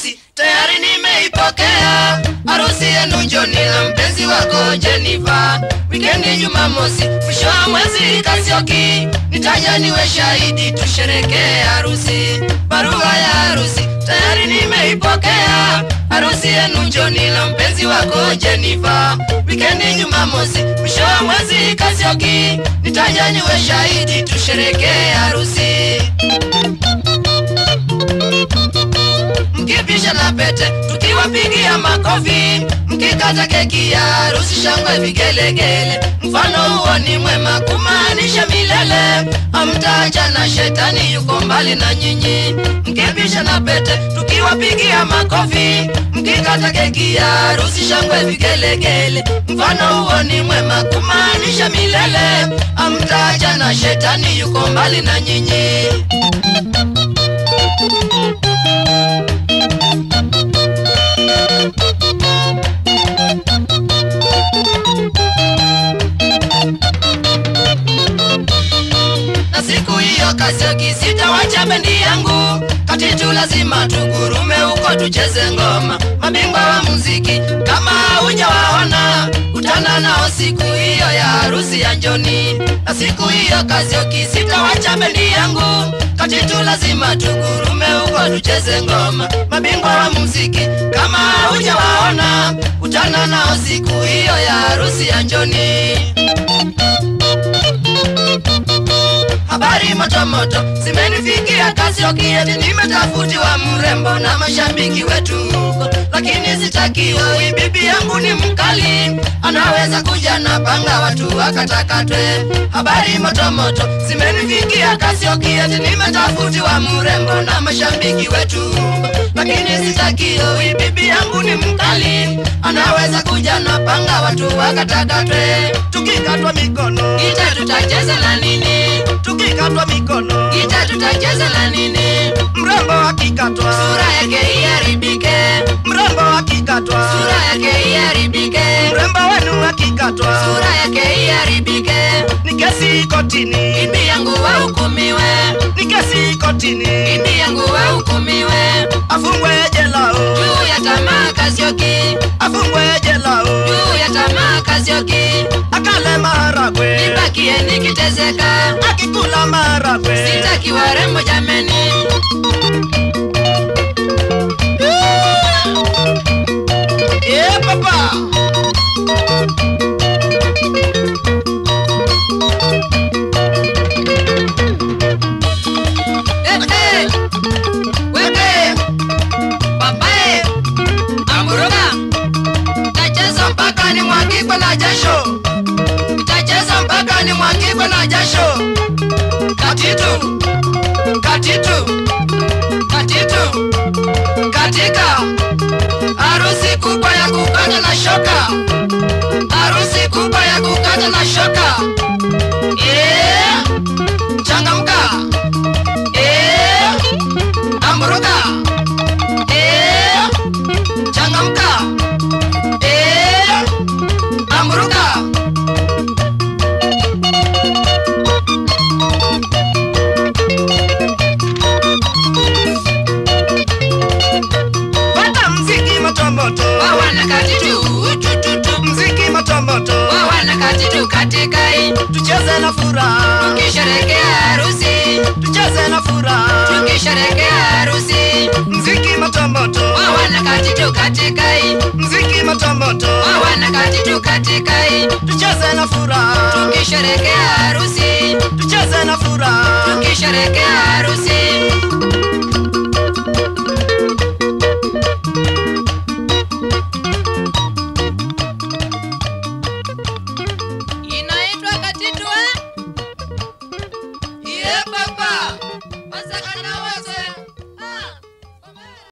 harusi tayari nimeipokea. Harusi yenu John na mpenzi wako Jennifer. Wikendi Jumamosi mwisho wa mwezi Kasioki. Nitaja niwe shahidi tusherekee harusi. Barua ya harusi tayari nimeipokea. Harusi yenu John na mpenzi wako Jennifer. Wikendi Jumamosi mwisho wa mwezi Kasioki. Nitaja niwe shahidi tusherekee harusi. Mkipisha na pete tukiwapigia makofi. Mkikata keki ya harusi shangwe vigelegele. Mfano huo ni mwema kumaanisha milele. Hamtaacha na shetani yuko mbali na nyinyi. Mkipisha na pete tukiwapigia makofi. Mkikata keki ya harusi shangwe vigelegele. Mfano huo ni mwema kumaanisha milele. Hamtaacha na shetani yuko mbali na nyinyi. Na siku hiyo Kasioki sitawacha bendi yangu. Katitu lazima tugurume huko tucheze ngoma. Mabingwa wa muziki kama hujawaona, kutana nao siku hiyo ya harusi ya Johni. Na siku hiyo Kasioki sitawacha bendi yangu. Katitu lazima tugurume huko tucheze ngoma. Mabingwa wa muziki kama hujawaona, kutana nao siku hiyo ya harusi ya Johni. Habari moto moto zimenifikia Kasioki eti nimetafutiwa mrembo na mashabiki wetu huko. Lakini sitakiwa, bibi yangu ni mkali, anaweza kuja na panga watu wakatakatwe. Habari moto moto zimenifikia Kasioki eti nimetafutiwa mrembo na mashabiki wetu huko. Lakini sitakiwa, bibi yangu ni mkali, anaweza kuja na panga watu wakatakatwe. Tukikatwa mikono ita tutacheza na nini? Tukikatwa mikono ita tutacheza na nini? Mrembo akikatwa sura yake iharibike. Mrembo akikatwa sura yake iharibike. Mrembo wenu akikatwa sura yake iharibike. Ni kesi kotini, bibi yangu wahukumiwe. Ni kesi kotini, bibi yangu wahukumiwe. Afungwe jela juu ya tamaa Kasioki. Afungwe jela juu ya tamaa Kasioki. Akale maharagwe nibakie nikitezeka. Akikula maharagwe sitaki warembo jameni. Papa weke papae amuroga. Tacheza mpaka ni mwagikwe na jasho. Tacheza mpaka ni mwagikwe na jasho. Katitu katitu katitu katika harusi kubwa ya kukata na shoka. Harusi kubwa ya kukata na shoka. Changamka. Amuruka. Changamka. Amuruka. Pata mziki moto wawana katitu tututu. Mziki moto wawana katitu katikai. Tucheze na furaha tukisherekea harusi. Tucheze na furaha tukisherekea harusi. Mziki moto wawana katitu katikai. Mziki moto wawana katitu katikai. Tucheze na furaha tukisherekea harusi. Tucheze na furaha tukisherekea harusi.